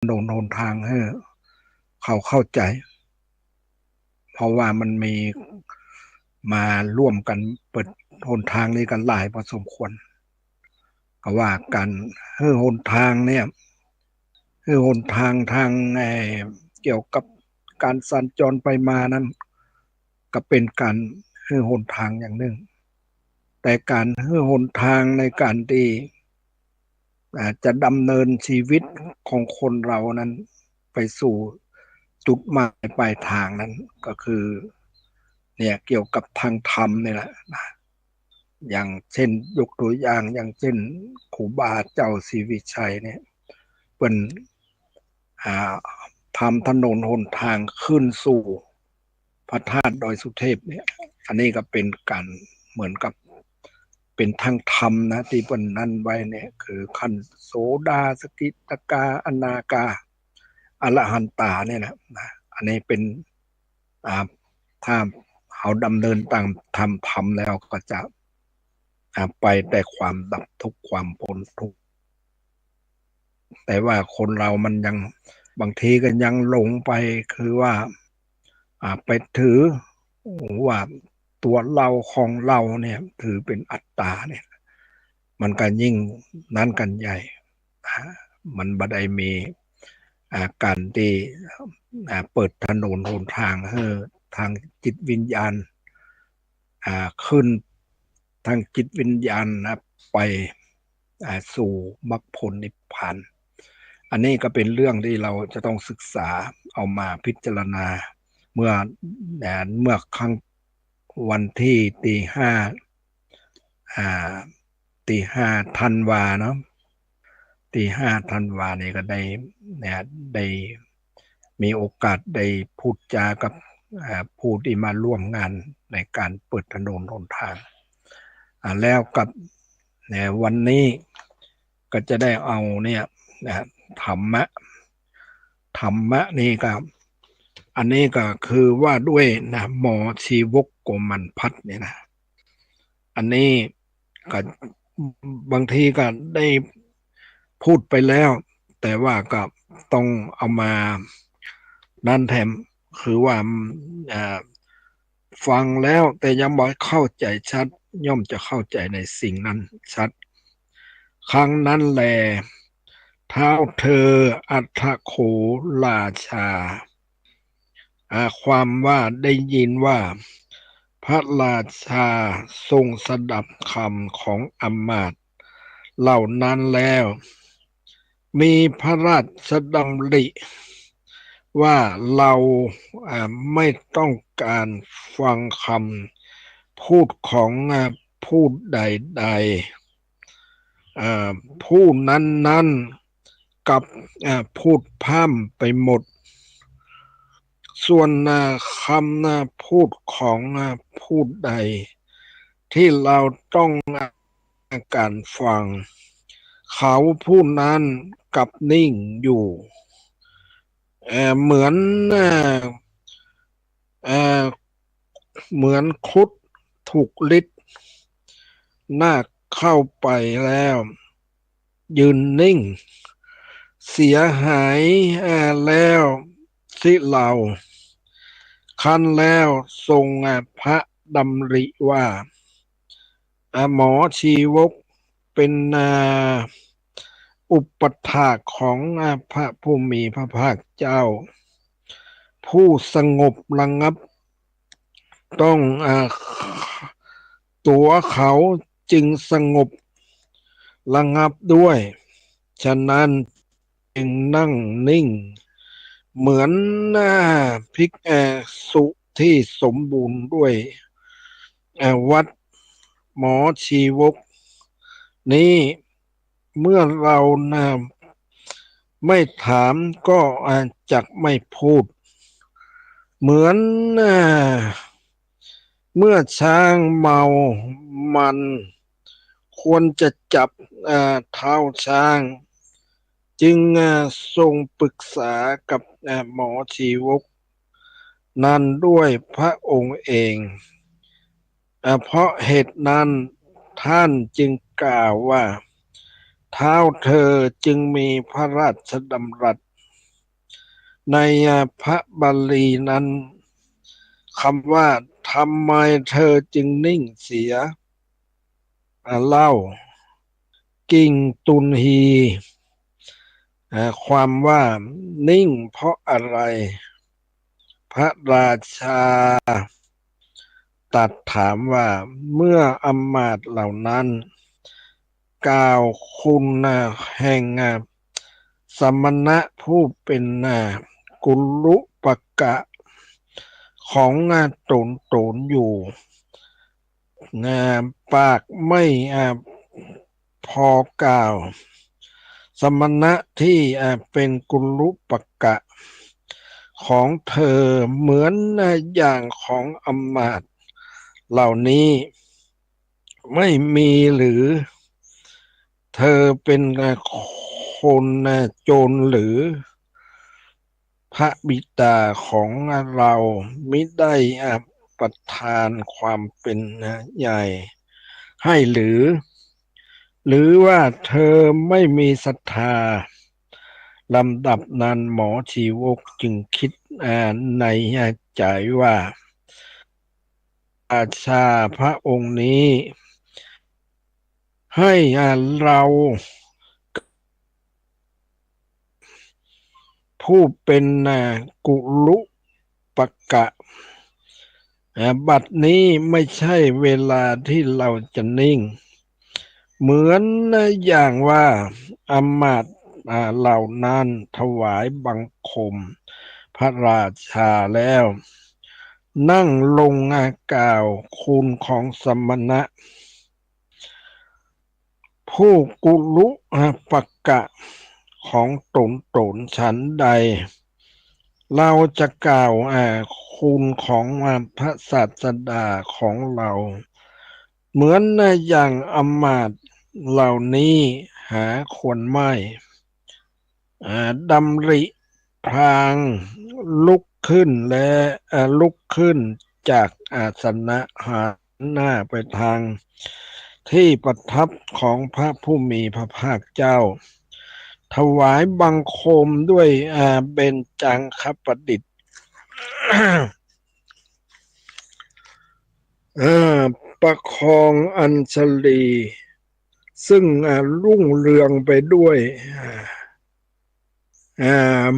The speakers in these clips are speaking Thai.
ถนนหนทางให้เขาเข้าใจเพราะว่ามันมีมาร่วมกันเปิดหนทางนี้กันหลายพอสมควรก็ว่ากันให้หนทางเนี่ยให้หนทางทางเกี่ยวกับการสัญจรไปมานั้นก็เป็นการให้หนทางอย่างหนึ่งแต่การให้หนทางในการที่จะดำเนินชีวิตของคนเรานั้นไปสู่จุดหมายปลายทางนั้นก็คือเนี่ยเกี่ยวกับทางธรรมนี่แหละนะอย่างเช่นยกตัวอย่างอย่างเช่นครูบาเจ้าศรีวิชัยเนี่ยเป็นอ่าทำถนนหนทางขึ้นสู่พระธาตุดอยสุเทพเนี่ยอันนี้ก็เป็นการเหมือนกับเป็นทางธรรมนะที่เป็นนั่นไว้เนี่ยคือขั้นโสดาสกิตากาอนาคาอรหันตาเนี่ยนะอันนี้เป็นอ่าถ้าเขาดำเนินตามธรรมแล้วก็จะไปแต่ความดับทุกข์ความพ้นทุกข์แต่ว่าคนเรามันยังบางทีก็ยังหลงไปคือว่าไปถือว่าตัวเราของเราเนี่ยถือเป็นอัตตาเนี่ยมันก็ยิ่งนั้นกันใหญ่มันบ่ได้มีการที่เปิดถนนหนทางให้ทางจิตวิญญาณขึ้นทางจิตวิญญาณนะไปสู่มรรคผลนิพพานอันนี้ก็เป็นเรื่องที่เราจะต้องศึกษาเอามาพิจารณาเมื่อเมื่อครั้งวันที่ตี 5อ่าตี 5 ธันวาเนาะตี 5 ธันวาเนี่ยก็ได้เนี่ยได้มีโอกาสได้พูดจากับผู้ที่มาร่วมงานในการเปิดถนนหนทางแล้วกับเนี่ยวันนี้ก็จะได้เอาเนี่ยนะธรรมะธรรมะนี่ก็อันนี้ก็คือว่าด้วยนะหมอชีวกโกมันพัฒน์เนี่ยนะอันนี้ก็บางทีก็ได้พูดไปแล้วแต่ว่าก็ต้องเอามานั่นแถมคือว่าอ่าฟังแล้วแต่ยังบ่เข้าใจชัดย่อมจะเข้าใจในสิ่งนั้นชัดครั้งนั้นแลเท้าเธออัฏฐโขราชาความว่าได้ยินว่าพระราชาทรงสดับคำของอำมาตย์เหล่านั้นแล้วมีพระราชดำริว่าเราไม่ต้องการฟังคำพูดของผู้ใดๆผู้นั้นๆกับพูดพร่ำไปหมดส่วนคำพูดของผู้ใดที่เราต้องการฟังเขาผู้นั้นกับนิ่งอยู่เหมือนเอ่อเหมือนครุฑถูกลิดนาคเข้าไปแล้วยืนนิ่งเสียหายแล้วสิเราคันแล้วทรงพระดำริว่าหมอชีวกเป็นอุปถากของพระผู้มีพระภาคเจ้าผู้สงบระงับต้องตัวเขาจึงสงบระงับด้วยฉะนั้นจึงนั่งนิ่งเหมือนภิกษุที่สมบูรณ์ด้วยวัดหมอชีวกนี้เมื่อเราไม่ถามก็จักไม่พูดเหมือนเมื่อช้างเมามันควรจะจับเท้าช้างจึงทรงปรึกษากับหมอชีวกนั้นด้วยพระองค์เองเพราะเหตุนั้นท่านจึงกล่าวว่าเท้าเธอจึงมีพระราชดำรัส ในพระบาลีนั้นคำว่าทำไมเธอจึงนิ่งเสียเล่ากิ่งตุนฮีความว่านิ่งเพราะอะไรพระราชาตรัสถามว่าเมื่ออำมาตย์เหล่านั้นกล่าวคุณแห่งสมณะผู้เป็นกุลุปกะของตนอยู่ปากไม่พอกล่าวสมณะที่เป็นกุลุปกะของเธอเหมือนอย่างของอำมาตย์เหล่านี้ไม่มีหรือเธอเป็นคนโจรหรือพระบิดาของเรามิได้ประทานความเป็นใหญ่ให้หรือว่าเธอไม่มีศรัทธาลำดับนั้นหมอชีวกจึงคิดในใจว่าอาชาพระองค์นี้ให้เราผู้เป็นกุลุปกะบัดนี้ไม่ใช่เวลาที่เราจะนิ่งเหมือนอย่างว่าอำมาตย์เหล่านั้นถวายบังคมพระราชาแล้วนั่งลงกล่าวคุณของสมณะผู้กุลุปกะของตนฉันใดเราจะกล่าวคุณของพระศาสดาของเราเหมือนอย่างอำมาตย์เหล่านี้หาควรไม่ดำริพลางลุกขึ้นและลุกขึ้นจากอาสนะหันหน้าไปทางที่ประทับของพระผู้มีพระภาคเจ้าถวายบังคมด้วยเบญจังคประดิษฐ์ ประคองอัญชลีซึ่งรุ่งเรืองไปด้วย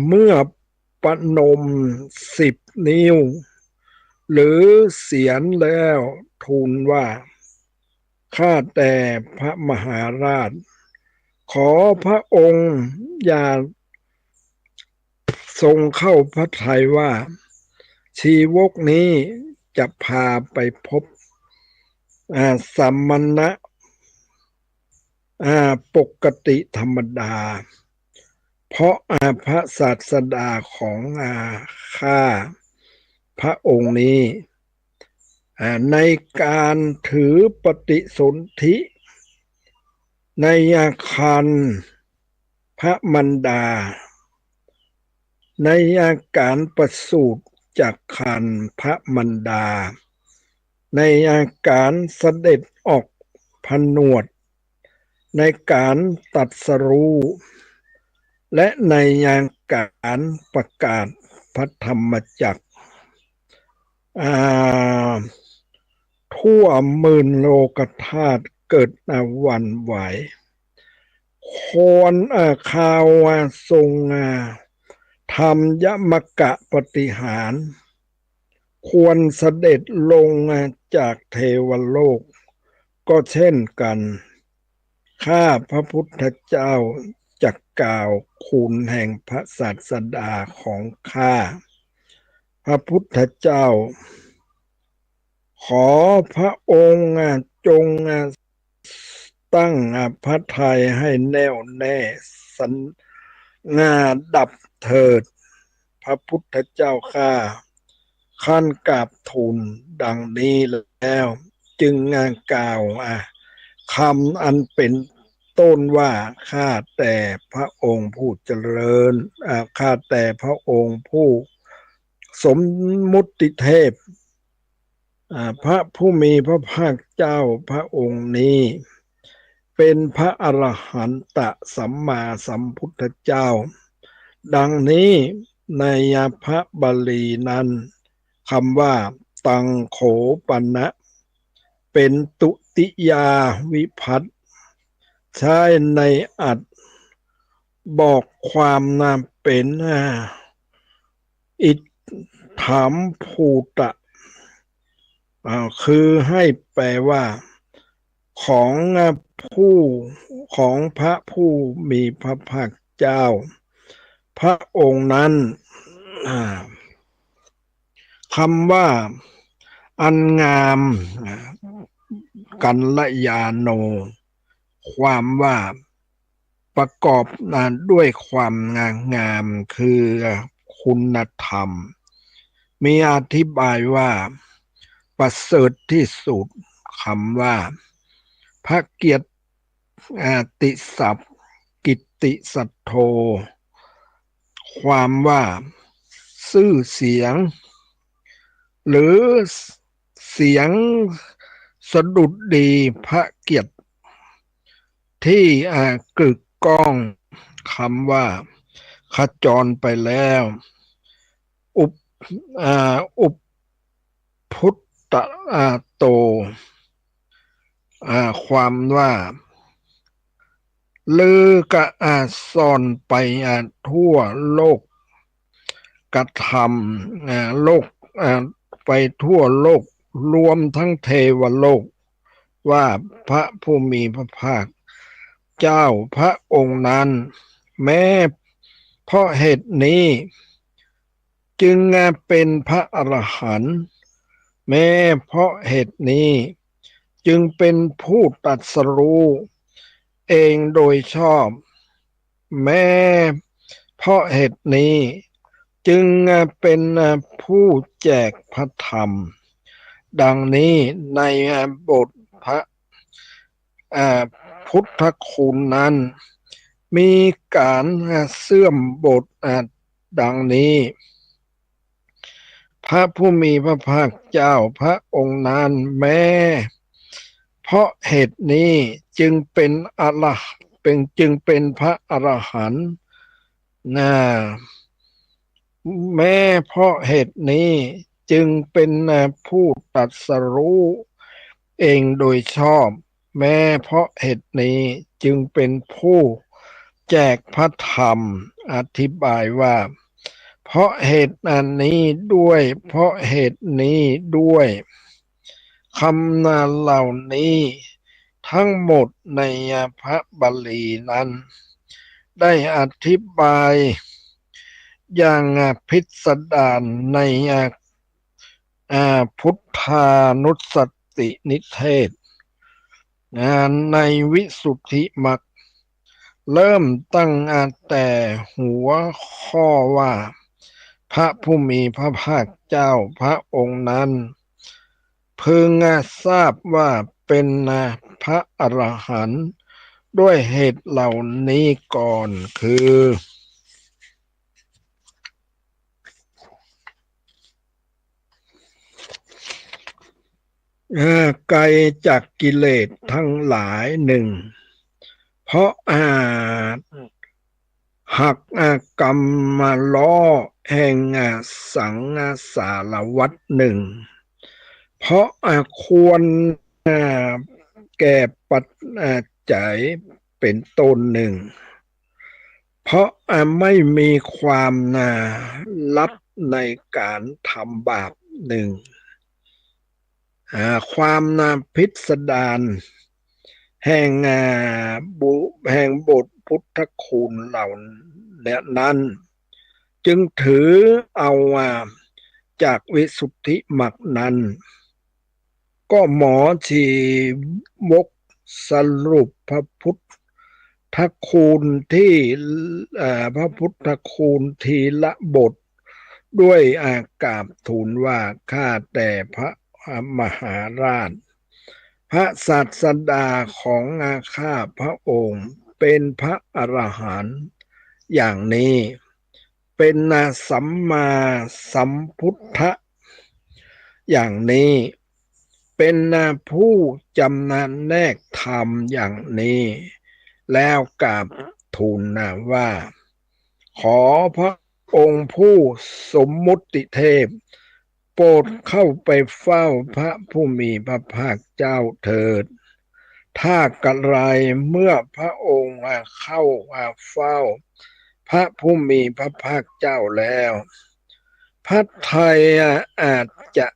เมื่อประนม10 นิ้วหรือเสียนแล้วทูลว่าข้าแต่พระมหาราชขอพระองค์อย่าทรงเข้าพระทัยว่าชีวกนี้จะพาไปพบสัมมณะปกติธรรมดาเพราะพระศาสดาของข้าพระองค์นี้ในการถือปฏิสนธิในอาคารพระมันดาในอาการประสูติจากคันพระมันดาในอาการเสด็จออกผนวดในการตรัสรู้และในอาการประกาศพระธรรมจักรทั่ว10,000โลกธาตุเกิดหวั่นไหวควรข่าวทรงธรรมยมกะปฏิหารควรเสด็จลงจากเทวโลกก็เช่นกันข้าพระพุทธเจ้าจักกล่าวคุณแห่งพระศาสดาของข้าพระพุทธเจ้าขอพระองค์จงตั้งพระทัยให้แน่วแน่สัญญาดับเถิดพระพุทธเจ้าข้าขั้นกราบทูลดังนี้แล้วจึงกล่าวคำอันเป็นต้นว่าข้าแต่พระองค์ผู้เจริญข้าแต่พระองค์ผู้สมมุติเทพพระผู้มีพระภาคเจ้าพระองค์นี้เป็นพระอรหันตสัมมาสัมพุทธเจ้าดังนี้ ในพระบาลีนั้นคำว่าตังโขปนะเป็นตุติยาวิภัตใช้ในอัดบอกความนามเป็นอิทธามภูตะคือให้แปลว่าของผู้ของพระผู้มีพระภาคเจ้าพระองค์นั้นคำว่าอันงามกัลยาโนความว่าประกอบด้วยความงามคือคุณธรรมมีอธิบายว่าประเสริฐที่สุดคำว่าพระเกียรติศัพท์กิตติสัทโธความว่าชื่อเสียงหรือเสียงสดุดดีพระเกียรติที่กึกก้องคำว่าขจรไปแล้วอุปอุปพุตตะโตความว่าลือกะซ่อนไปทั่วโลกกระทำโลกไปทั่วโลกรวมทั้งเทวโลกว่าพระผู้มีพระภาคเจ้าพระองค์นั้นแม้เพราะเหตุนี้จึงเป็นพระอรหันต์แม้เพราะเหตุนี้จึงเป็นผู้ตรัสรู้เองโดยชอบแม้เพราะเหตุนี้จึงเป็นผู้แจกพระธรรมดังนี้ในบทพระพุทธคุณนั้นมีการเสื่อมบทดังนี้พระผู้มีพระภาคเจ้าพระองค์นั้นแม้เพราะเหตุนี้จึงเป็นพระอรหันต์แม้เพราะเหตุนี้จึงเป็นผู้ตรัสรู้เองโดยชอบแม้เพราะเหตุนี้จึงเป็นผู้แจกพระธรรมอธิบายว่าเพราะเหตุนี้ด้วยเพราะเหตุนี้ด้วยคำนาเหล่านี้ทั้งหมดในพระบาลีนั้นได้อธิบายอย่างพิสดารในพุทธานุสตินิเทศในวิสุทธิมรรคเริ่มตั้งแต่หัวข้อว่าพระผู้มีพระภาคเจ้าพระองค์นั้นพึงทราบว่าเป็นพระอรหันต์ด้วยเหตุเหล่านี้ก่อนคือไกลจากกิเลสทั้งหลายหนึ่งเพราะหักกรรมมาล้อแห่งสังสารวัฏหนึ่งเพราะควรแก่ปัจจัยเป็นต้นหนึ่งเพราะไม่มีความลับในการทำบาปหนึ่งความพิสดารแห่งแห่งบทพุทธคุณเหล่านั้นจึงถือเอาจากวิสุทธิมรรคนั้นก็หมอชีวกสรุปพระพุทธคุณที่พระพุทธคุณทีละบทด้วยกราบทูลว่าข้าแต่พระมหาราชพระศาสดาของข้าพระองค์เป็นพระอรหันต์อย่างนี้เป็นสัมมาสัมพุทธะอย่างนี้เป็นผู้จำแนกธรรมอย่างนี้แล้วกราบทูลว่าขอพระ องค์ผู้สมมุติเทพโปรดเข้าไปเฝ้าพระผู้มีพระภาคเจ้าเถิดถ้ากระไรเมื่อพระองค์เข้าเฝ้าพระผู้มีพระภาคเจ้าแล้วพระทัยอาจจะ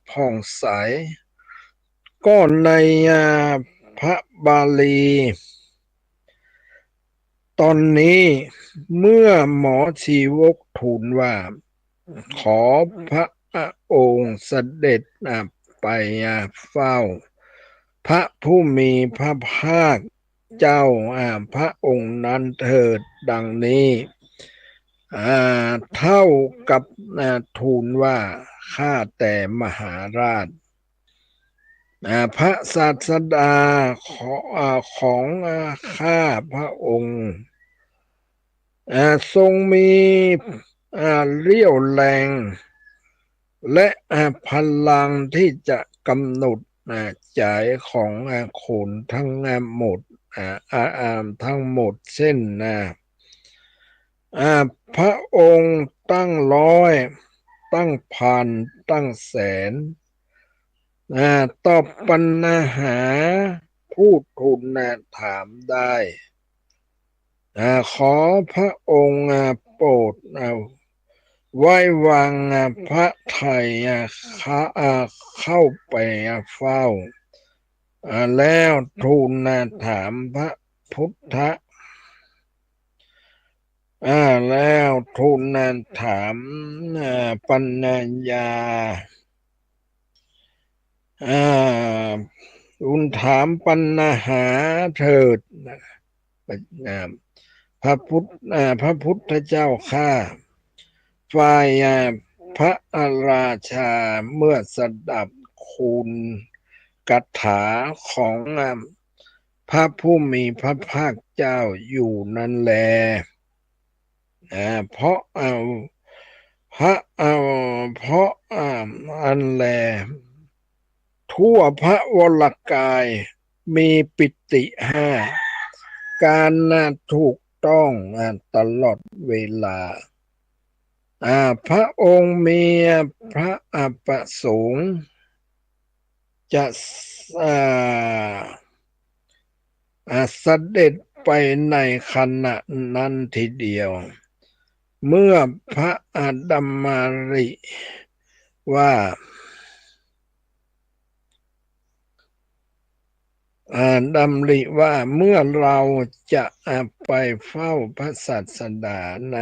ผ่องใสก็ในพระบาลีตอนนี้เมื่อหมอชีวกทูลว่าขอพระองค์เสด็จไปเฝ้าพระผู้มีพระภาคเจ้าพระองค์นั้นเถิดดังนี้เท่ากับทูลว่าข้าแต่มหาราชพระศาสดาของข้าพระองค์ทรงมีเรี่ยวแรงและพลังที่จะกำหนดใจของคนทั้งหมดทั้งหมดเส้นพระองค์ตั้งร้อยตั้งพันตั้งแสนตอบปัญหาผู้ทูลถามได้ขอพระองค์โปรดไว้วางพระทัยเข้าไปเฝ้าแล้วทูลถามพระพุทธแล้วทูลถามปัญญาทูลถามปัญหาเถิดพระพุทธเจ้าข้าฝ่ายพระราชาเมื่อสดับคุณคาถาของพระผู้มีพระภาคเจ้าอยู่นั่นแลเพราะพระเพราะอันแลทั่วพระวรกายมีปิติห้าการถูกต้องตลอดเวลาพระองค์มีพระประสงค์จะเสด็จไปในขณะนั้นทีเดียวเมื่อพระดำมาริว่าดำริว่าเมื่อเราจะไปเฝ้าพระศาสดาใน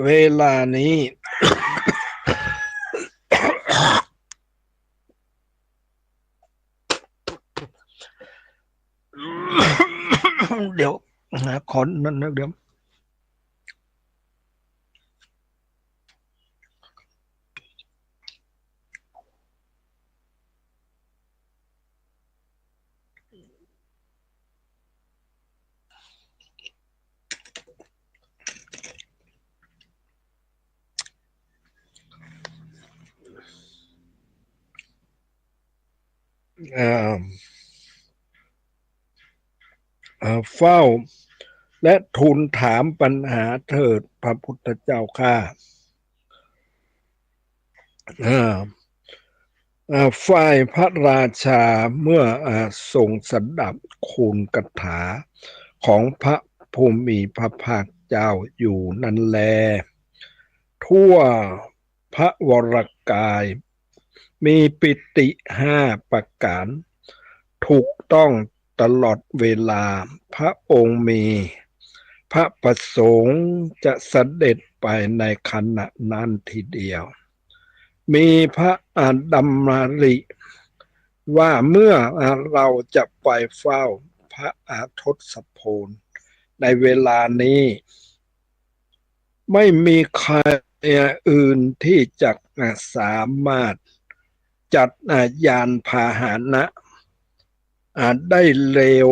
เวลานี้ เดี๋ยวขอนึกเดี๋ยวเฝ้าและทูลถามปัญหาเถิดพระพุทธเจ้าข้าฝ่ายพระราชาเมื่อทรงสดับคุณคาถาของพระผู้มีพระภาคเจ้าอยู่นั่นแลทั่วพระวรกายมีปิติห้าประการถูกต้องตลอดเวลาพระองค์มีพระประสงค์จะเสด็จไปในขณะนั้นทีเดียวมีพระดำมาริว่าเมื่อเราจะไปเฝ้าพระทศพลในเวลานี้ไม่มีใครอื่นที่จะสามารถจัดยานพาหนะได้เร็ว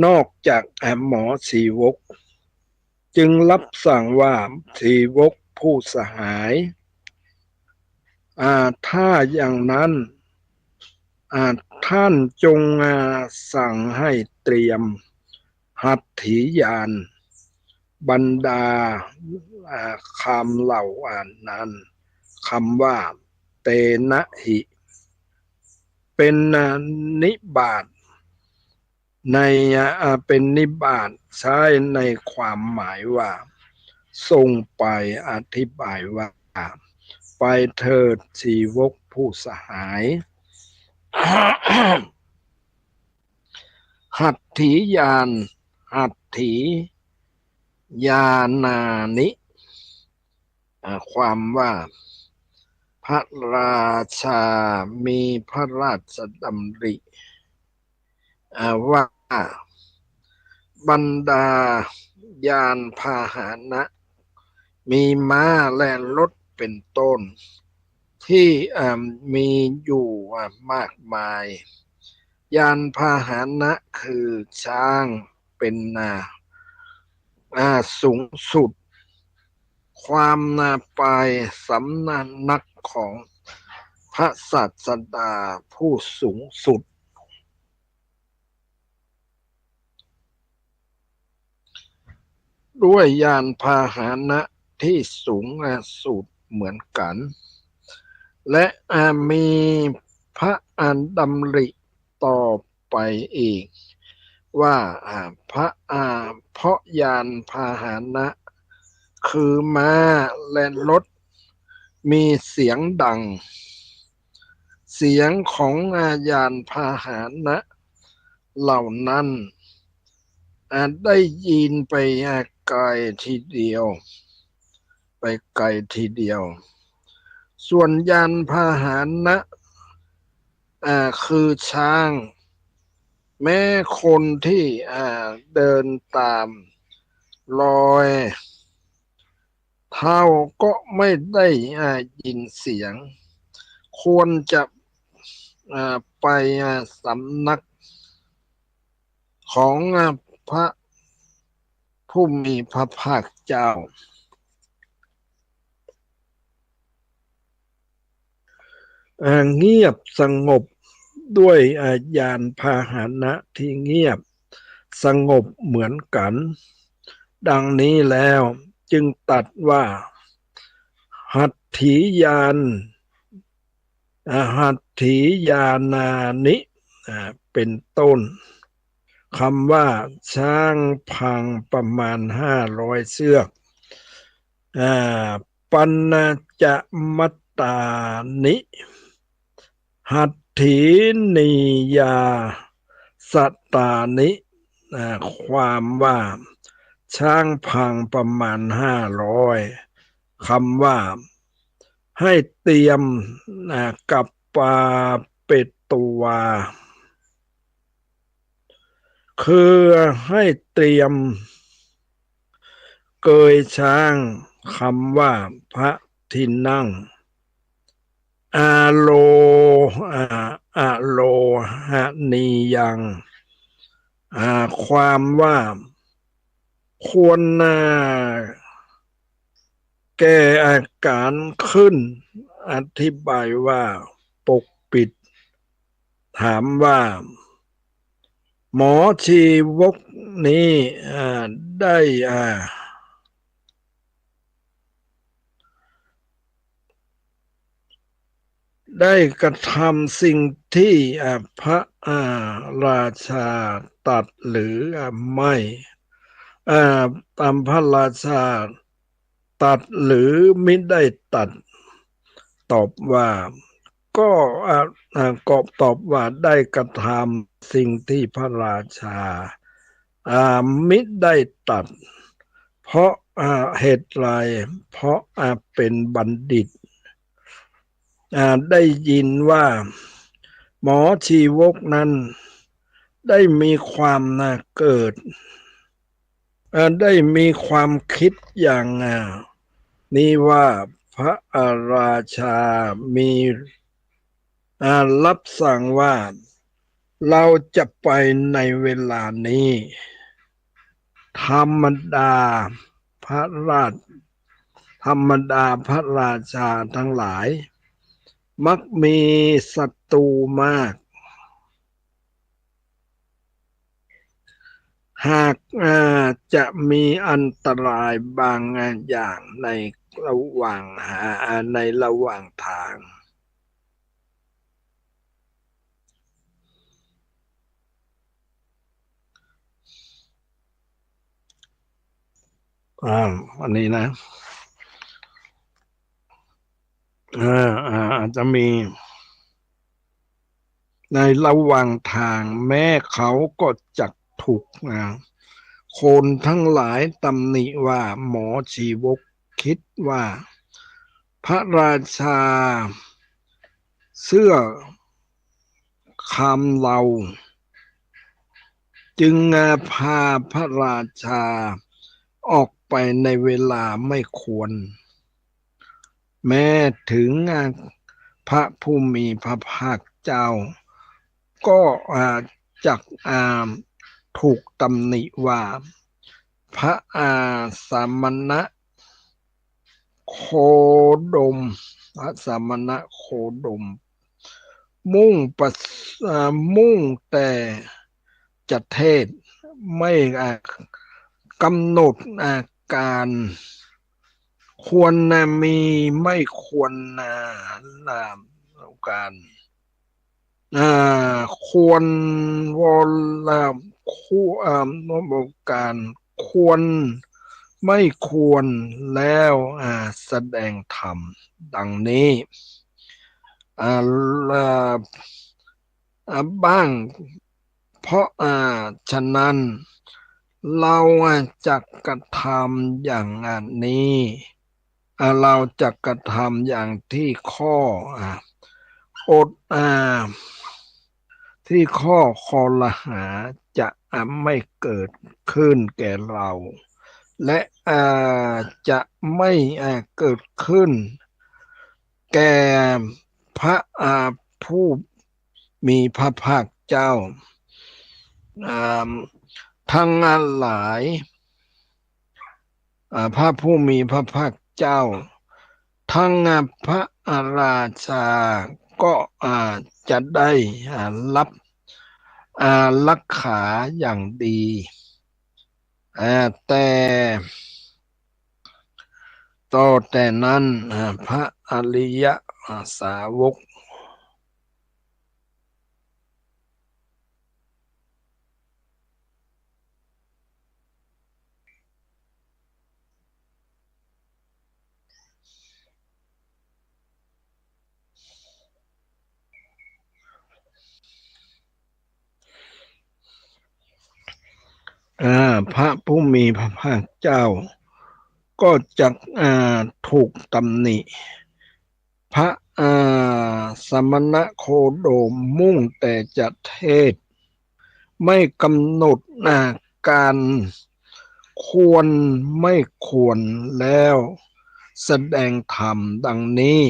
นอกจากหมอชีวกจึงรับสั่งว่าชีวกผู้สหายถ้าอย่างนั้นท่านจงสั่งให้เตรียมหัตถียาน บรรดาคำเหล่านั้นคำว่าเตนะหิเป็นนิบาตในเป็นนิบาตใช้ในความหมายว่าทรงไปอธิบายว่าไปเถิดชีวกผู้สหาย หัตถียานหัตถียานานิความว่าพระราชามีพระราชดำริว่าบรรดายานพาหนะมีม้าและรถเป็นต้นที่มีอยู่มากมายยานพาหนะคือช้างเป็นสูงสุดความไปสำนักของพระศาสดาผู้สูงสุดด้วยยานพาหนะที่สูงสุดเหมือนกันและมีพระอันดำริต่อไปอีกว่าเพราะยานพาหนะคือม้าและรถมีเสียงดังเสียงของยานพาหนะเหล่านั้นได้ยินไปไกลทีเดียวไปไกลทีเดียวส่วนยานพาหนะคือช้างแม้คนที่เดินตามรอยเท้าก็ไม่ได้ยินเสียงควรจะไปสำนักของพระผู้มีพระภาคเจ้าเงียบสงบด้วยยานพาหนะที่เงียบสงบเหมือนกันดังนี้แล้วจึงตัดว่าหัตถียานหัตถียานานิเป็นต้นคำว่าช้างพังประมาณ500เชือกปัญจมัตตานิหัตถีนียาสตานิความว่าช้างพังประมาณ500คำว่าให้เตรียมกับปาเป็ดตัวคือให้เตรียมเกยช้างคำว่าพระที่นั่งอาโลอาโลหะนียังความว่าควรแก้อาการขึ้นอธิบายว่าปกปิดถามว่าหมอชีวกนี้ได้ได้กระทำสิ่งที่พระราชาตัดหรือไม่ตามพระราชาตัดหรือไม่ได้ตัดตอบว่าก็ก็ตอบว่าได้กระทำสิ่งที่พระราชามิได้ตัดเพราะเหตุไรเพราะเป็นบัณฑิตได้ยินว่าหมอชีวกนั้นได้มีความเกิดได้มีความคิดอย่างนี้ว่าพระราชามีรับสั่งว่าเราจะไปในเวลานี้ธรรมดาพระราชธรรมดาพระราชาทั้งหลายมักมีศัตรูมาก หากจะมีอันตรายบางอย่างในระหว่างในระหว่างทางอันนี้นะอาจจะมีในระหว่างทางแม้เขาก็จะถูกคนทั้งหลายตำหนิว่าหมอชีวกคิดว่าพระราชาเสื้อคำเราจึงพาพระราชาออกไปในเวลาไม่ควรแม้ถึงพระผู้มีพระภาคเจ้าก็จักถูกตำหนิว่าพระสามณะโคดมพระสามณะโคดมมุ่งประมุ่งแต่จะเทศไม่กำหนดการควรมีไม่ควรการควรวรคู่การควรไม่ควรแล้วแสดงธรรมดังนี้อ่าบ้างเพราะฉะนั้นเราจะกระทำอย่างนี้เราจะกระทำอย่างที่ข้ออดที่ข้อคอรหาจะไม่เกิดขึ้นแก่เรา และจะไม่เกิดขึ้นแก่พระผู้มีพระภาคเจ้าทั้งหลายพระผู้มีพระภาคเจ้าทั้งพระราชาก็จะได้รับรักขาอย่างดีแต่ต่อแต่นั้นพระอริยสาวกพระผู้มีพระภาคเจ้าก็จะถูกตำหนิพระสมณะโคโดมมุ่งแต่จะเทศไม่กำหนดการควรไม่ควรแล้วแสดงธรรมดังนี้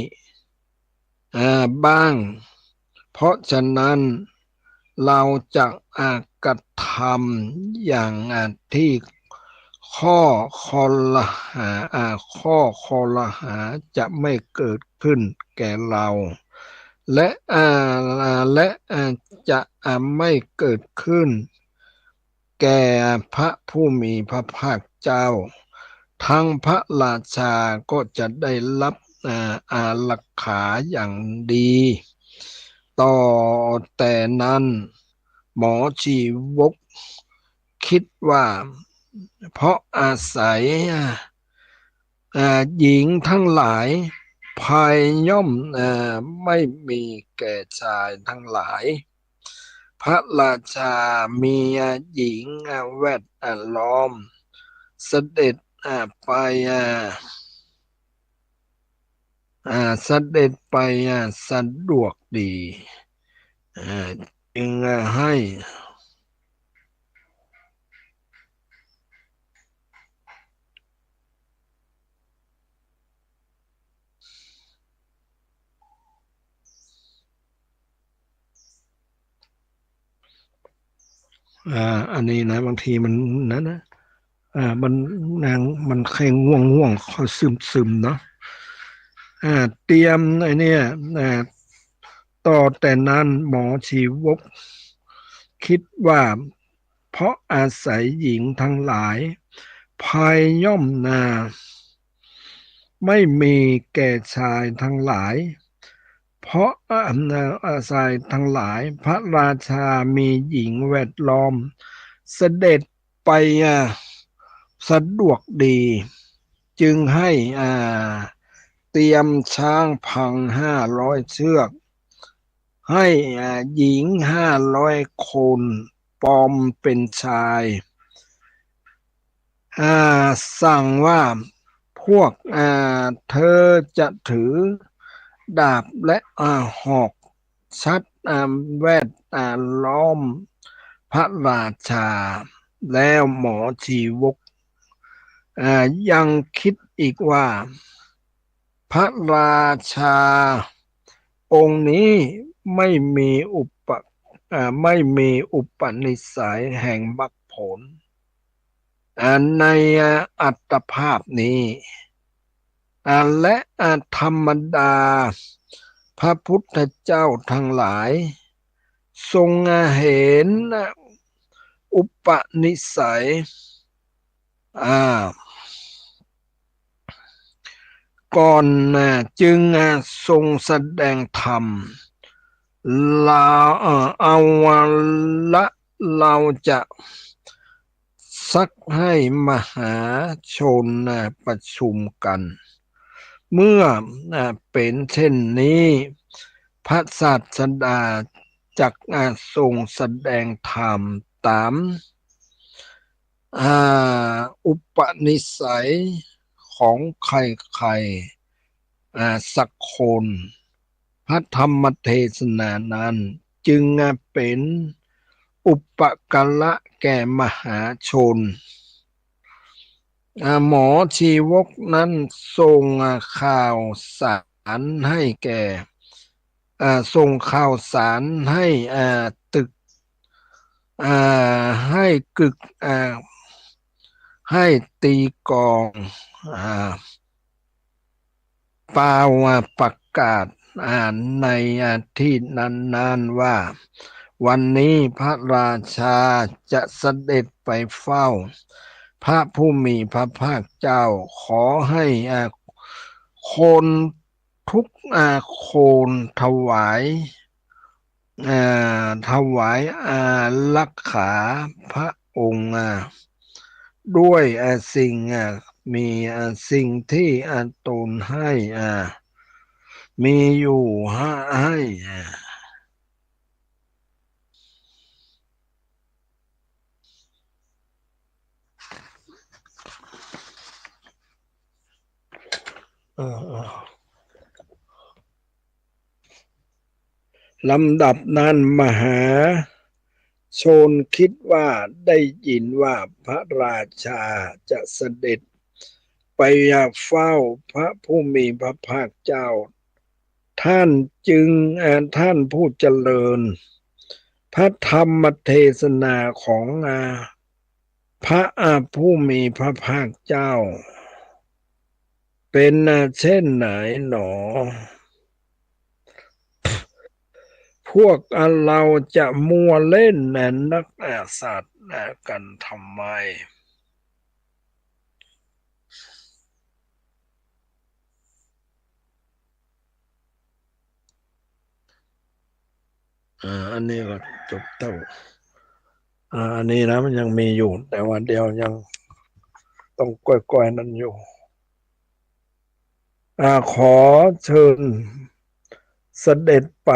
บ้างเพราะฉะนั้นเราจะกระทำอย่างที่ข้อคอลหาข้อคอลหาจะไม่เกิดขึ้นแก่เราและจะไม่เกิดขึ้นแก่พระผู้มีพระภาคเจ้าทั้งพระราชาก็จะได้รับรักขาอย่างดีต่อแต่นั้นหมอชีวกคิดว่าเพราะอาศัยหญิงทั้งหลายภายย่อมไม่มีแก่ชายทั้งหลายพระราชามีหญิงแวดล้อมเสด็จไปเสด็จไปสะดวกดีจึงให้อันนี้นะบางทีมันนะมันนางมันแค่ง่วงเขาซึมเนาะเตรียมไอ้เนี่ยต่อแต่นั้นหมอชีวกคิดว่า เพราะอาศัยหญิงทั้งหลายภายย่อมนาไม่มีแก่ชายทั้งหลายเพราะอาศัยทั้งหลายพระราชามีหญิงแวดล้อมเสด็จไปสะดวกดีจึงให้เตรียมช้างพัง500 เชือกให้หญิง500 คนปลอมเป็นชายสั่งว่าพวกเธอจะถือดาบและหอกชัดแวดล้อมพระราชาแล้วหมอชีวกยังคิดอีกว่าพระราชาองค์นี้ไม่มีไม่มีอุปนิสัยแห่งมรรคผลในอัตภาพนี้และธรรมดาพระพุทธเจ้าทั้งหลายทรงเห็นอุปนิสัยอ่าก่อนจึงทรงแสดงธรรมลาเอาละเราจะซักให้มหาชนประชุมกันเมื่อเป็นเช่นนี้พระศาสดาจักทรงแสดงธรรมตามอุปนิสัยของใครสักคนพระธรรมเทศนานั้นจึงเป็นอุปการะแก่มหาชนหมอชีวกนั้นส่งข่าวสารให้แก่ส่งข่าวสารให้ตึกให้กึกให้ตีกลองเปล่าประกาศในที่นั้นว่าวันนี้พระราชาจะเสด็จไปเฝ้าพระผู้มีพระภาคเจ้าขอให้คนทุกคนถวายถวายรักขาพระองค์ด้วยสิ่งมีสิ่งที่ตนให้มีอยู่ให้ลำดับนั้นมหาชนคิดว่าได้ยินว่าพระราชาจะเสด็จไปเฝ้าพระผู้มีพระภาคเจ้าท่านจึงท่านผู้เจริญพระธรรมเทศนาของพระผู้มีพระภาคเจ้าเป็นเช่นไหนหนอพวกเราจะมัวเล่นนักสัตว์กันทำไมอันนี้ก็จบเต้าอันนี้นะมันยังมีอยู่แต่ว่าเดียวยังต้องก้อยๆนั่นอยู่ขอเชิญเสด็จไป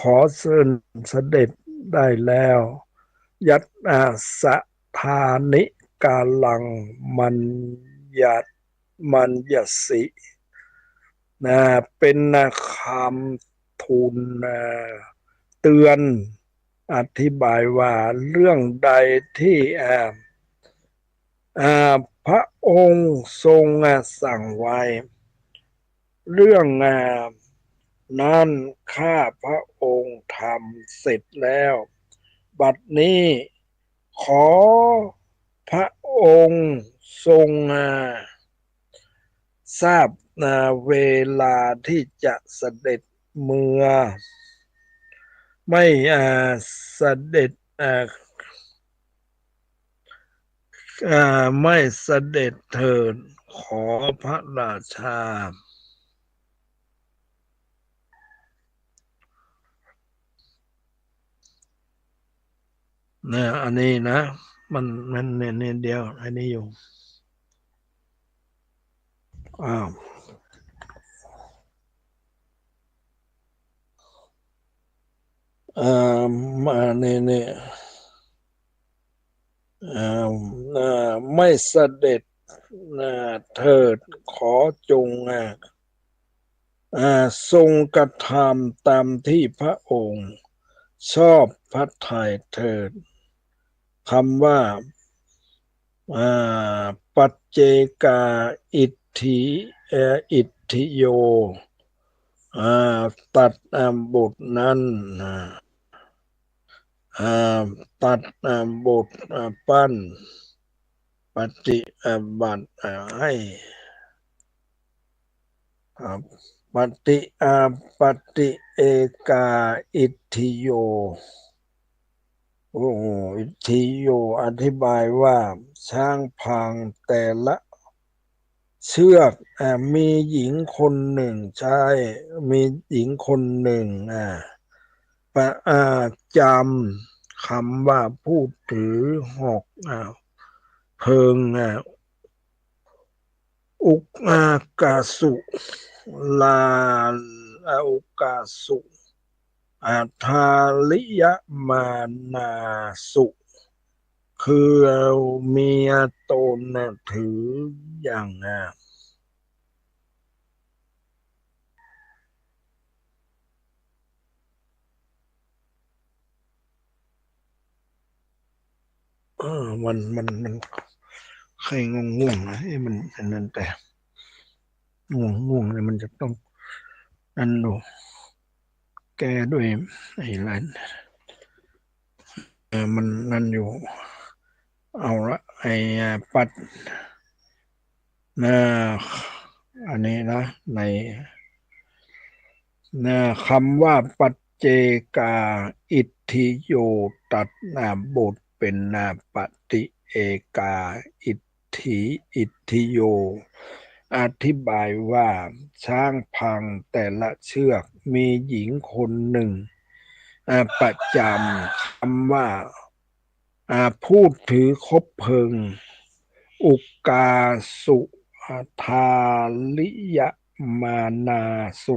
ขอเชิญเสด็จได้แล้วยัตสะธานิกาลังมันยัตมันยสิเป็นคำทูลเตือนอธิบายว่าเรื่องใดที่พระองค์ทรงสั่งไว้เรื่องนั้นข้าพระองค์ทำเสร็จแล้วบัดนี้ขอพระองค์ทรงทราบเวลาที่จะเสด็จเมืองไม่เสด็จ ไม่เสด็จเถิดขอพระราชาเนี่ยอันนี้นะมันเนี่ยเดียวอันนี้อยู่อ้าวเอ่มาเนี่ยเอ่อไม่เสด็จเถิดขอจงทรงกระทำตามที่พระองค์ชอบพระทัยเถิดคำว่าอ่ปัจเจกาอิทธิอิทธิโยอ่าตัดบทนั้นอ่าตัดบทปั้นปฏิบัติให้อ่าปฏิปฏิเอกาอิทธิโยโอ้โหอิทธิโยอธิบายว่าช้างพังแต่ละเชือกมีหญิงคนหนึ่งใช่มีหญิงคนหนึ่งปะจำคำว่าพูดถือหอกเพิงอุกกาสุลาอุกาสุทาลิยมานาสุคือเมียตนถืออย่างมันใครงงง่วงนะมันอันนั้นแต่ง่วงเนี่ยมันจะต้องนั่นดูแก้ด้วยไอ้ไรมันนั่นอยู่เอาละไอ้ปัดอันนี้นะในคำว่าปัจเจกาอิทธิโยตัดบทเป็นปฏิเอกาอิทธิอิทธิโยอธิบายว่าช้างพังแต่ละเชือกมีหญิงคนหนึ่งประจำคำว่าพูดถือคบเพลิงอุกกาสุทาลิยมานาสุ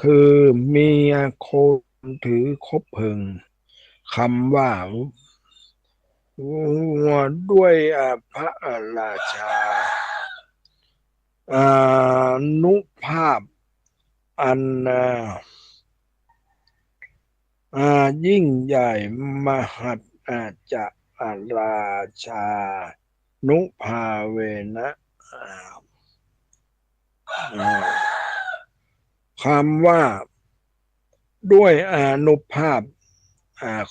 คือเมียคนถือคบเพลิงคำว่าด้วยพระราชาอานุภาพอันยิ่งใหญ่มหัศจะราชานุภาเวนะคำว่าด้วยอานุภาพ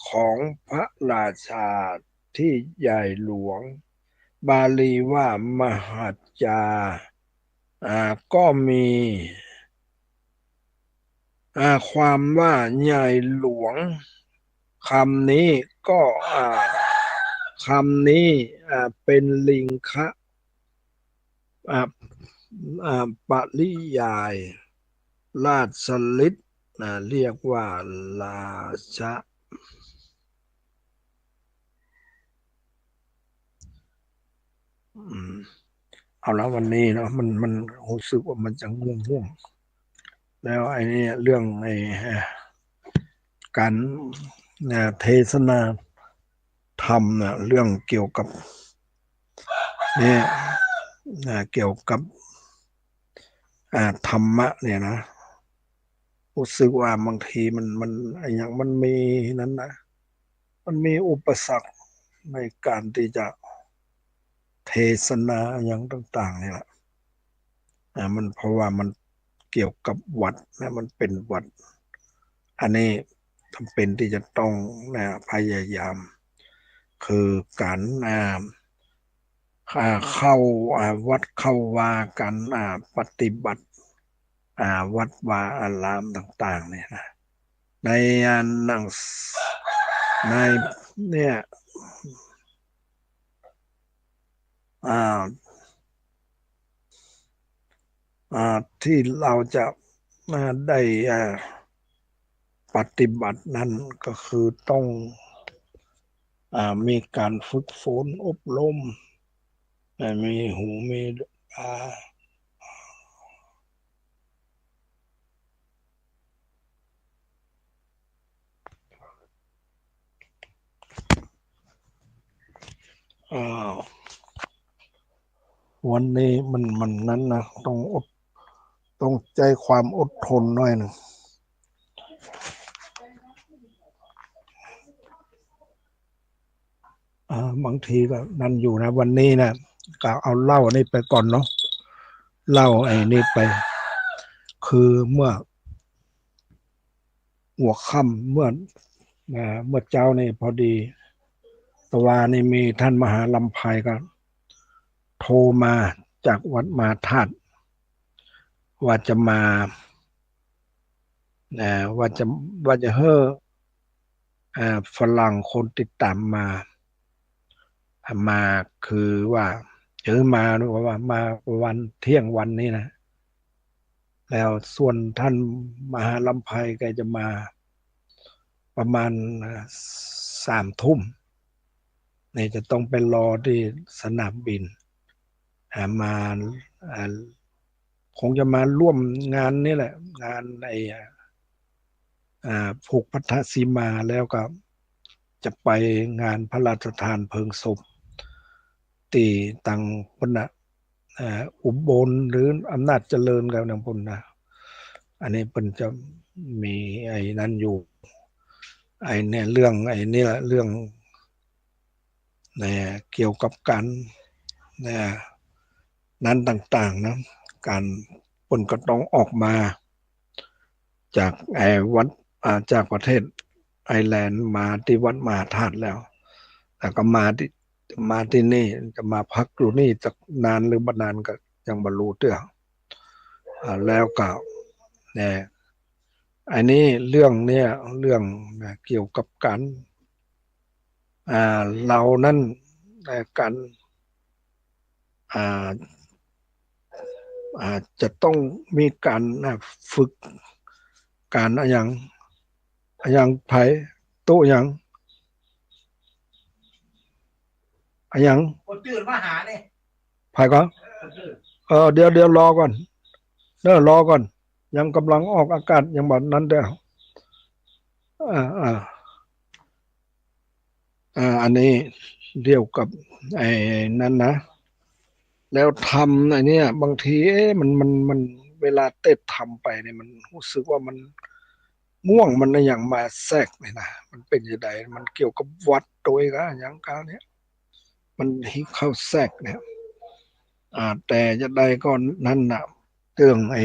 ของพระราชาที่ใหญ่หลวงบาลีว่ามหัจจาก็มีความว่าใหญ่หลวงคำนี้ก็คำนี้เป็นลิงคะอ่าปริยายราชลิตเรียกว่าราชะอืมเอาแล้ววันนี้เนาะมันรู้สึกว่ามันจะง่วงแล้วไอ้นี่เรื่องไอ้การเทศนาธรรมนะเรื่องเกี่ยวกับเนี่ยเกี่ยวกับธรรมะเนี่ยนะรู้สึกว่าบางทีมันไอ้อย่างมันมีนั้นนะมันมีอุปสรรคในการที่จะเทศนาอย่างต่างๆเนี่ยแหละมันเพราะว่ามันเกี่ยวกับวัดนะมันเป็นวัดอันนี้จำเป็นที่จะต้องพยายามคือการเข้าวัดเข้าวากันปฏิบัติวัดวาอารามต่างๆเนี่ยนะในหนังในเนี่ย อ่าที่เราจะมาได้ปฏิบัตินั้นก็คือต้องมีการฝึกฝนอบรมมีหูมีตาอ่าวันนี้มันนั้นนะต้องใจความอดทนหน่อยหนึงบางทีก็นั่นอยู่นะวันนี้นะก็เอาเหล้านี่ไปก่อนเนาะเหล้าไอ้นี่ไปคือเมื่อหัวค่ำเมื่อเจ้านี่พอดีตะวานี่มีท่านมหาลำไพก็โทรมาจากวัดมาธาตุว่าจะมานะว่าจะเฮ้อฝรั่งคนติดตามมาคือว่าเจอมาหรือว่ามาวันเที่ยงวันนี้นะแล้วส่วนท่านมหาลำไพแกจะมาประมาณ3 ทุ่มนี่จะต้องไปรอที่สนามบินมาอ่าคงจะมาร่วมงานนี่แหละงานไอ้ผูกพัทธสีมาแล้วก็จะไปงานพระราชทานเพลิงศพตีตังพนะอุบลหรืออำนาจเจริญกันนังพนนะอันนี้เป็นจะมีไอ้นั้นอยู่ไอ้เนี่ยเรื่องไอ้นี่แหละเรื่องเนี่ยเกี่ยวกับการเนี่ยนั้นต่างๆนะการปนก็ต้องออกมาจากไอ้วัดจากประเทศไอร์แลนด์มาที่วัดมหาธาตุแล้วแล้วก็มาที่นี่จะมาพักอยู่นี่จะนานหรือบ่นานก็ยังบรรลุเตื้อแล้วก็เนี่ยอันนี้เรื่องเนี่ยเรื่องเกี่ยวกับการเรานั่นการอ่าจะต้องมีการฝึกการอย่างไผโตอย่างอย่างคนตื่นมาหาเนี่ยไผก็เดี๋ยวรอก่อนรอก่อนยังกำลังออกอากาศยังแบบนั้นเด้ออ่าอ่าอันนี้เดียวกับไอ้นั้นนะแล้วทำไอ้นี่บางทีมันเวลาเต้นทำไปเนี่ยมันรู้สึกว่ามันง่วงมันอย่างมาแทรกเนี่ยนะมันเป็นยังไงมันเกี่ยวกับวัดโดยกันอย่างกาเนี้ยมันเข้าแทรกเนี่ยแต่จะได้ก็นั่นนะเรื่องไอ้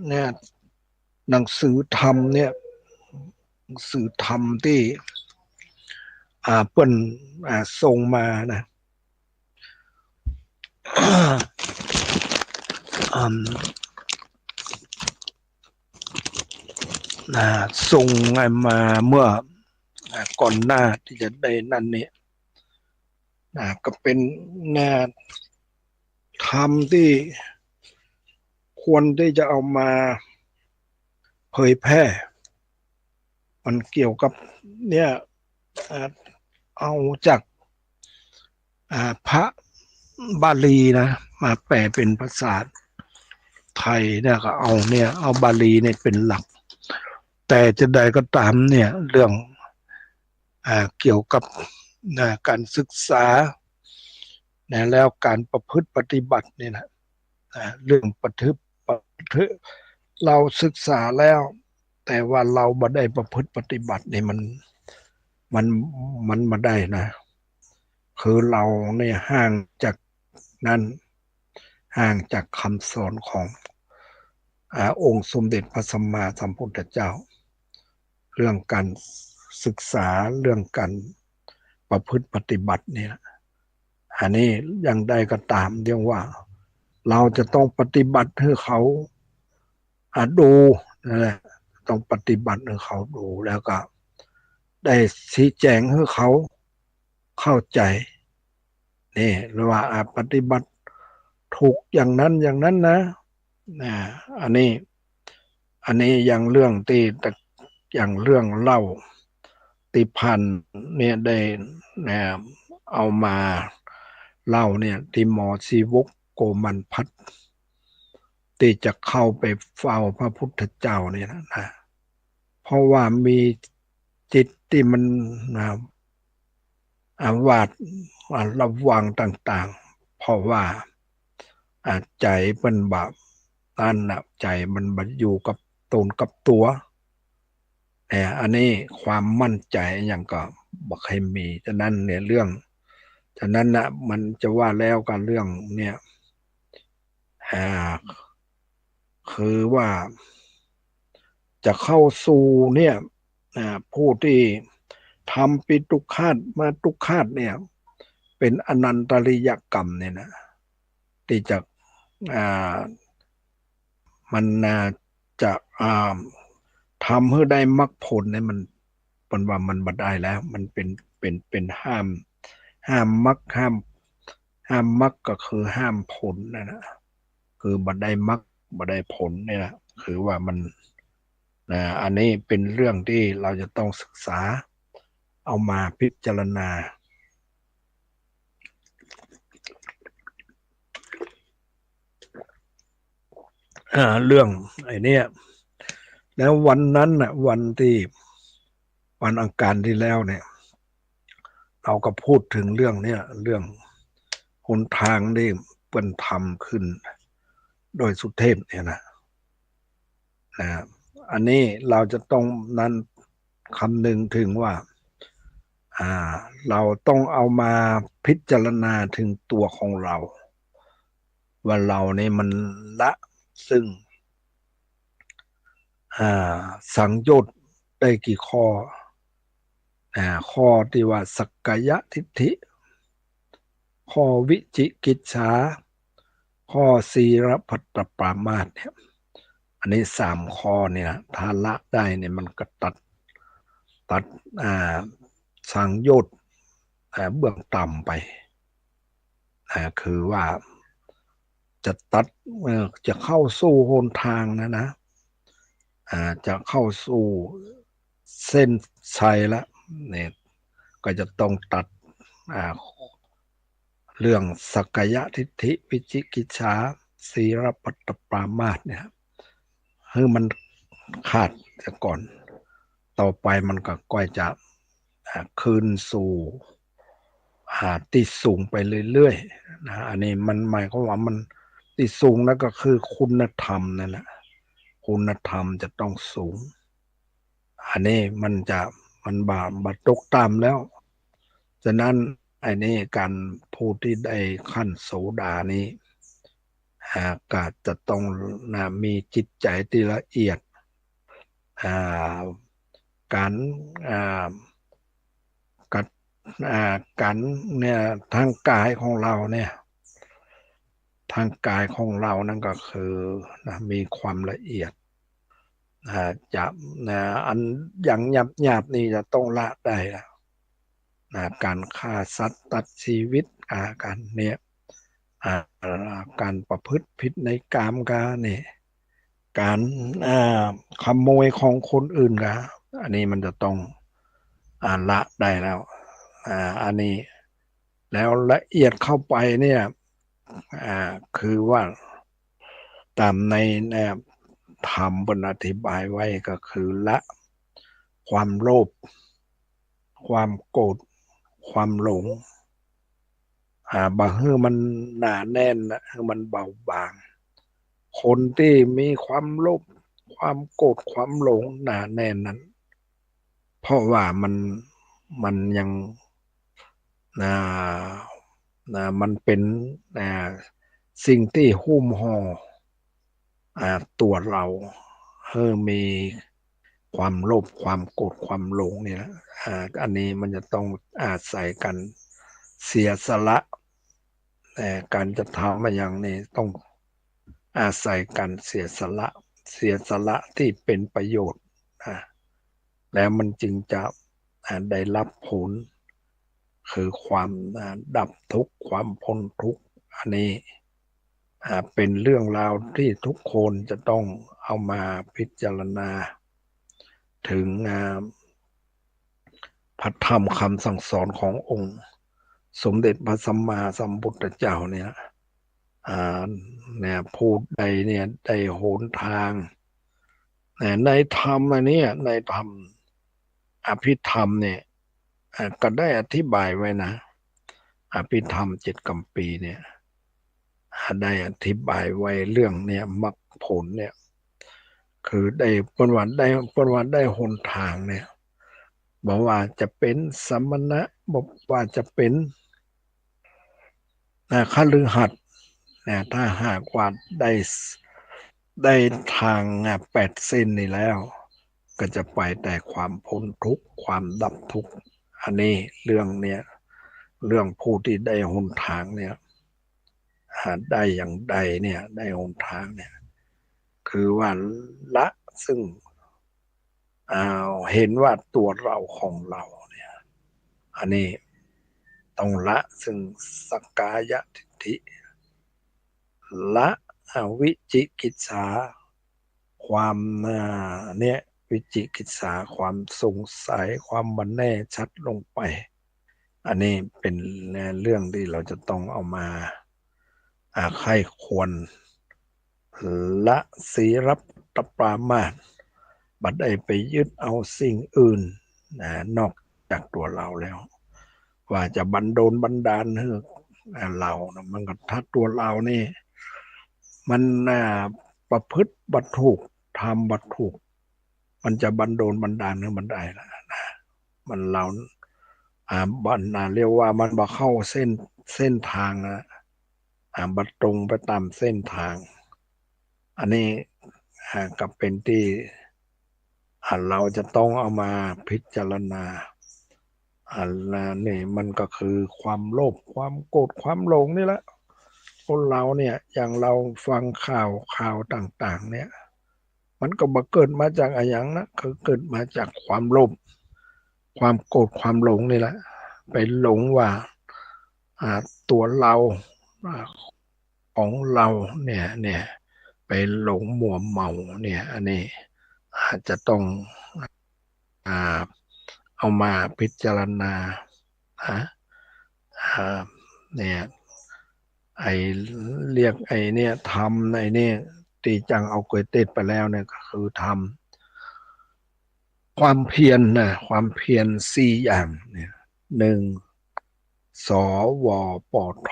เนี่ยหนังสือธรรมเนี่ยหนังสือธรรมที่เปิ้นส่งมานะอ่าส่งมาเมื่อก่อนหน้าที่จะได้นั่นเนี่ยก็เป็นแนวธรรมที่ควรที่จะเอามาเผยแพร่มันเกี่ยวกับเนี่ยอ่าเอาจากพระบาลีนะมาแปลเป็นภาษาไทยเนี่ยก็เอาบาลีเนี่ยเป็นหลักแต่จะใดก็ตามเนี่ยเรื่องเกี่ยวกับการศึกษาแล้วการประพฤติปฏิบัติเนี่ยนะเรื่องประพฤติเราศึกษาแล้วแต่ว่าเราบ่ได้ประพฤติปฏิบัติเนี่ยมันมันมาได้นะคือเราเนี่ยห่างจากนั้นห่างจากคำสอนขององค์สมเด็จพระสัมมาสัมพุทธเจ้าเรื่องการศึกษาเรื่องการประพฤติปฏิบัติเนี่ยอันนี้อย่างใดก็ตามเรียกว่าเราจะต้องปฏิบัติให้เขาดูนั่นแหละต้องปฏิบัติให้เขาดูแล้วก็ได้ชี้แจงให้เขาเข้าใจ นี่หรือว่าปฏิบัติถูกอย่างนั้นอย่างนั้นนะนะอันนี้อย่างเรื่องที่แต่อย่างเรื่องเล่าติพันธ์เนี่ยได้นะเอามาเล่าเนี่ยที่หมอชีวกโกมันพัฒน์ที่จะเข้าไปเฝ้าพระพุทธเจ้าเนี่ยนะเพราะว่ามีจิตที่มันนะวาดระวังต่างๆเพราะว่าใจเป็นแบบนั่นนะใจมันมาอยู่กับตนกับตัวแต่อันนี้ความมั่นใจอย่างก็บอกให้มีฉะนั้นเนี่ยเรื่องฉะนั้นนะมันจะว่าแล้วกันเรื่องเนี่ยอ่าคือว่าจะเข้าสู่เนี่ยผู้ที่ทำปิตุคาตมาตุคาตเนี่ยเป็นอนันตริยกรรมเนี่ยนะที่จะอ่ามันจะทำให้ได้มรรคผลเนี่ยมันเป็นว่ามันบัดได้แล้วมันเป็นห้ามมรรคห้ามมรรคก็คือห้ามผลนะคือบัดได้มรรคบัดได้ผลเนี่ยนะคือว่ามันอันนี้เป็นเรื่องที่เราจะต้องศึกษาเอามาพิจารณาเรื่องไอ้เนี่ยแล้ววันนั้นน่ะวันที่วันอังคารที่แล้วเนี่ยเราก็พูดถึงเรื่องเนี่ยเรื่องหนทางที่เป็นธรรมขึ้นโดยสุเทพเนี่ยนะอันนี้เราจะต้องนั้นคำนึงถึงว่าอ่าเราต้องเอามาพิจารณาถึงตัวของเราว่าเราเนี่ยมันละซึ่งอ่สังโยชน์ได้กี่ข้อข้อที่ว่าสักกายทิฏฐิข้อวิจิกิจฉาข้อศีรพัตตปรามาสเนี่ยอันนี้3 ข้อเนี่ยถ้าละได้เนี่ยมันก็ตัดอ่าสังโยชน์เบื้องต่ำไปคือว่าจะตัดจะเข้าสู่หนทางนะจะเข้าสู่เส้นชัยแล้วเนี่ยก็จะต้องตัดอ่าเรื่องสักกายทิฏฐิวิจิกิจฉาศีรปัตตปรามาสเนี่ยคือมันขาดเสียก่อนต่อไปมันก็ก้อยจะคืนสู่ติดสูงไปเรื่อยๆอันนี้มันหมายความว่ามันติดสูงแล้วก็คือคุณธรรมนั่นแหละคุณธรรมจะต้องสูง อันนี้มันจะมันบาตกตามแล้วฉะนั้นไอ้นี่การผู้ที่ได้ขั้นโสดานี้ก็จะต้องมีจิตใจที่ละเอียดอ่าการอ่ากัดการเนี่ยทางกายของเราเนี่ยทางกายของเรานั่นก็คือมีความละเอียดจะอันอย่างหยาบนี่จะต้องละได้แล้ว การฆ่าสัตว์ตัดชีวิตการเนี่ยอ่การประพฤติผิดในกามกาเนี่ยการขโมยของคนอื่นกาอันนี้มันจะต้องละได้แล้วอันนี้แล้วละเอียดเข้าไปเนี่ยคือว่าตามในธรรมบนอธิบายไว้ก็คือละความโลภความโกรธความหลง บางคือมันหนาแน่นนะคือมันเบาบางคนที่มีความโลภความโกรธความหลงหนาแน่นนั้นเพราะว่ามันยังอ่ามันเป็นอ่าสิ่งที่หุ้มห่อตัวเราเออมีความโลภความโกรธความหลงเนี่ยอันนี้มันจะต้องอาศัยกันเสียสละแต่การจะทำมาอย่างนี้ต้องอาศัยการเสียสละที่เป็นประโยชน์นะแล้วมันจึงจะได้รับผล คือความดับทุกข์ความพ้นทุกข์อันนี้เป็นเรื่องราวที่ทุกคนจะต้องเอามาพิจารณาถึงพระธรรมคำสั่งสอนขององค์สมเด็จพระสัมมาสัมพุทธเจ้าเนี่ยเนี่ยพูดใดเนี่ยได้หนทางในธรรมอันนี้ในธรรมอภิธรรมเนี่ยก็ได้อธิบายไว้นะอภิธรรม7 คำพีเนี่ยได้อธิบายไว้เรื่องเนี่ยมรรคผลเนี่ยคือได้ปฏิวัติได้หนทางเนี่ยบอกว่าจะเป็นสมณะบอกว่าจะเป็นคฤหัสถ์นะถ้าหากว่าได้ทาง8 เส้นนี่แล้ว ก็จะไปแต่ความพ้นทุกข์ความดับทุกข์อันนี้เรื่องเนี่ยเรื่องผู้ที่ได้หนทางเนี่ยได้อย่างใดเนี่ยได้หนทางเนี่ยคือว่าละซึ่งเห็นว่าตัวเราของเราเนี่ยอันนี้ต้องละซึ่งสักกายทิฏฐิละวิจิกิจฉาความเนี่ยวิจิกิจฉาความสงสัยความมันแน่ชัดลงไปอันนี้เป็นเรื่องที่เราจะต้องเอามาใคร่ควรละศีลปปรามาสบัดได้ไปยึดเอาสิ่งอื่นนอกจากตัวเราแล้ว ว่าจะบันดาลให้เรานะมันก็ถ้าตัวเรานี่มันประพฤติบัตถูกทำบัตถูกมันจะบันดาลให้มันได้ละนะมันเราบันเรียกว่ามันมาเข้าเส้นทางนะบัตรงไปตามเส้นทางอันนี้ก็เป็นที่เราจะต้องเอามาพิจารณา อันนั้นนี่มันก็คือความโลภความโกรธความหลงนี่แหละคนเราเนี่ยอย่างเราฟังข่าวต่างๆเนี่ยมันก็มาเกิดมาจากอะไรอย่างนะคือเกิดมาจากความโลภความโกรธความหลงนี่แหละไปหลงว่าตัวเราของเราเนี่ยไปหลงมัวเมาเนี่ยอันนี้อาจจะต้องอ่าเอามาพิจารณาฮะเนี่ยไอเรียกไอเนี่ยทำไอเนี่ยตีจังเอาก๋วยเตี๋ยวไปแล้วเนี่ยก็คือทำความเพียรนะความเพียร4 อย่างเนี่ย1สวปท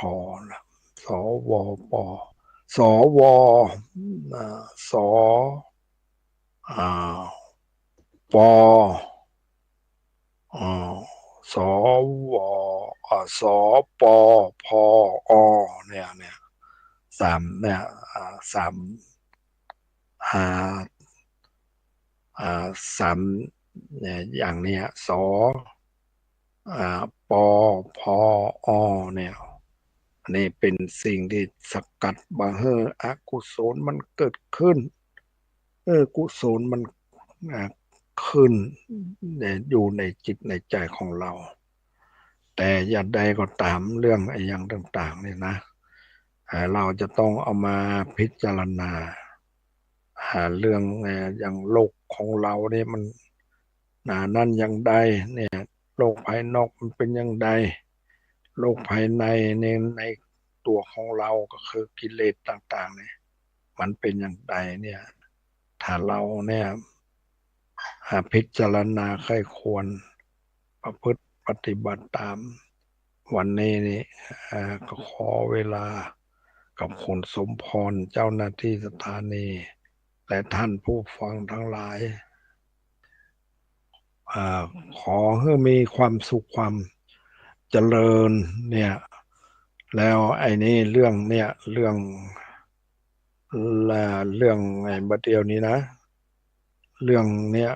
นะสวปสวสอ่าปอ่าสวสปพอเนี่ย3 เนี่ยสามอ่าสามเนี่ยอย่างเนี้ยปพอเนี่ยอันนี้เป็นสิ่งที่สกัดบังเฮออกุศลมันเกิดขึ้นกุศลมันอ่าขึ้นเนี่ยอยู่ในจิตในใจของเรา แต่อย่าใดก็ตามเรื่องไอ้อย่างต่างๆเนี่ยนะเราจะต้องเอามาพิจารณาเรื่องอย่างโลกของเราเนี่ยมันนั่นอย่างใดเนี่ยโลกภายนอกมันเป็นอย่างใดโลกภายในในตัวของเราก็คือกิเลสต่างๆเนี่ยมันเป็นอย่างใดเนี่ยถ้าเราเนี่ยพิจารณาใคร่ควรประพฤติปฏิบัติตามวันนี้นี่ก็ขอเวลากับคุณสมพรเจ้าหน้าที่สถานีและท่านผู้ฟังทั้งหลายขอให้มีความสุขความเจริญเนี่ยแล้วไอ้นี่เรื่องเนี่ยเรื่องไอ้บัดเดียวนี้นะเรื่องเนี่ย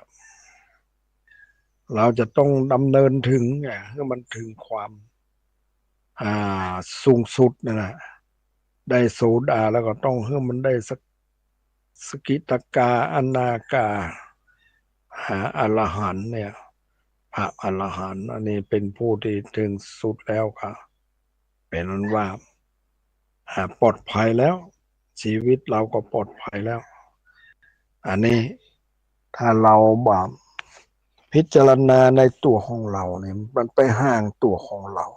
เราจะต้องดำเนินถึงให้มันถึงความสูงสุดนั่นแหละได้โสดาแล้วก็ต้องให้มันได้สกิตากาอนากาอรหันต์เนี่ยพ อรหันต์อันนี้เป็นผู้ที่ถึงสุดแล้วครับเป็นนั้นว่าปลอดภัยแล้วชีวิตเราก็ปลอดภัยแล้วอันนี้ถ้าเราแบบพิจารณาในตัวของเราเนี่ยมันไปห่างตัวของเรา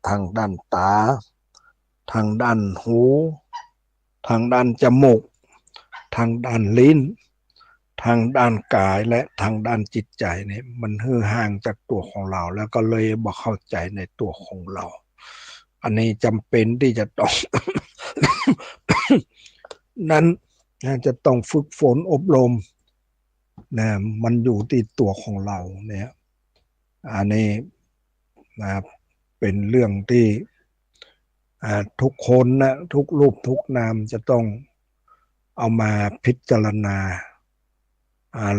ทางด้านตาทางด้านหูทางด้านจมูกทางด้านลิ้นทางด้านกายและทางด้านจิตใจเนี่ยมันห่างจากตัวของเราแล้วก็เลยบ่เข้าใจในตัวของเราอันนี้จำเป็นที่จะต้องนั้นจะต้องฝึกฝนอบรมนะมันอยู่ที่ตัวของเราเนี่ยอันนี้นะเป็นเรื่องที่ทุกคนนะทุกรูปทุกนามจะต้องเอามาพิจารณา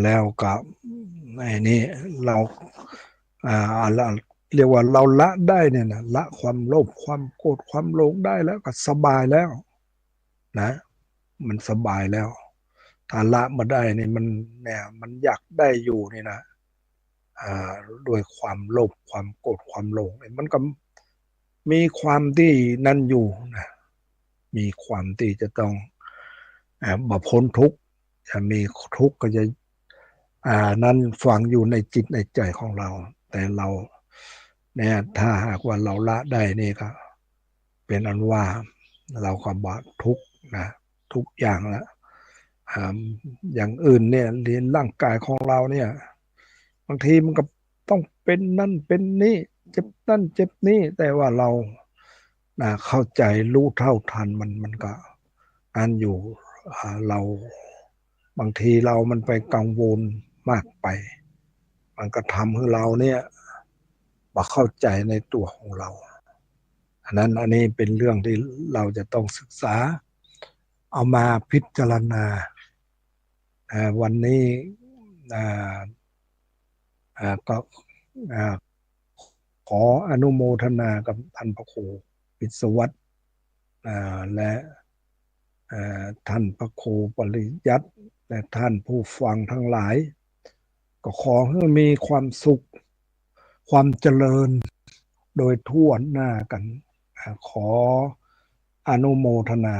แล้วกับไอ้นี่เราเราเรียกว่าเราละได้เนี่ยนะละความโลภความโกรธความหลงได้แล้วก็สบายแล้วนะมันสบายแล้วถ้าละมาได้นี่มันเนี่ยมันอยากได้อยู่นี่นะอ่าด้วยความโลภความโกรธความหลงเนี่ยมันก็มีความที่นั่นอยู่นะมีความที่จะต้องมาพ้นทุกข์จะมีทุกข์ก็จะนั้นฝังอยู่ในจิตในใจของเราแต่เราเนี่ยถ้าหากว่าเราละได้นี่ก็เป็นอันว่าเราก็บาทุกข์นะทุกอย่างแล้วอย่างอื่นเนี่ยเรียนร่างกายของเราเนี่ยบางทีมันก็ต้องเป็นนั่นเป็นนี่เจ็บนั่นเจ็บนี่แต่ว่าเราเข้าใจรู้เท่าทันมันก็อันอยู่เราบางทีเรามันไปกังวลมากไปมันก็ทำให้เราเนี่ยมาเข้าใจในตัวของเราอันนี้เป็นเรื่องที่เราจะต้องศึกษาเอามาพิจารณาวันนี้ก็ขออนุโมทนากับท่านพระครูวิศวัตรและท่านพระครูปริยัติและท่านผู้ฟังทั้งหลายก็ขอให้มีความสุขความเจริญโดยทั่วหน้ากันขออนุโมทนา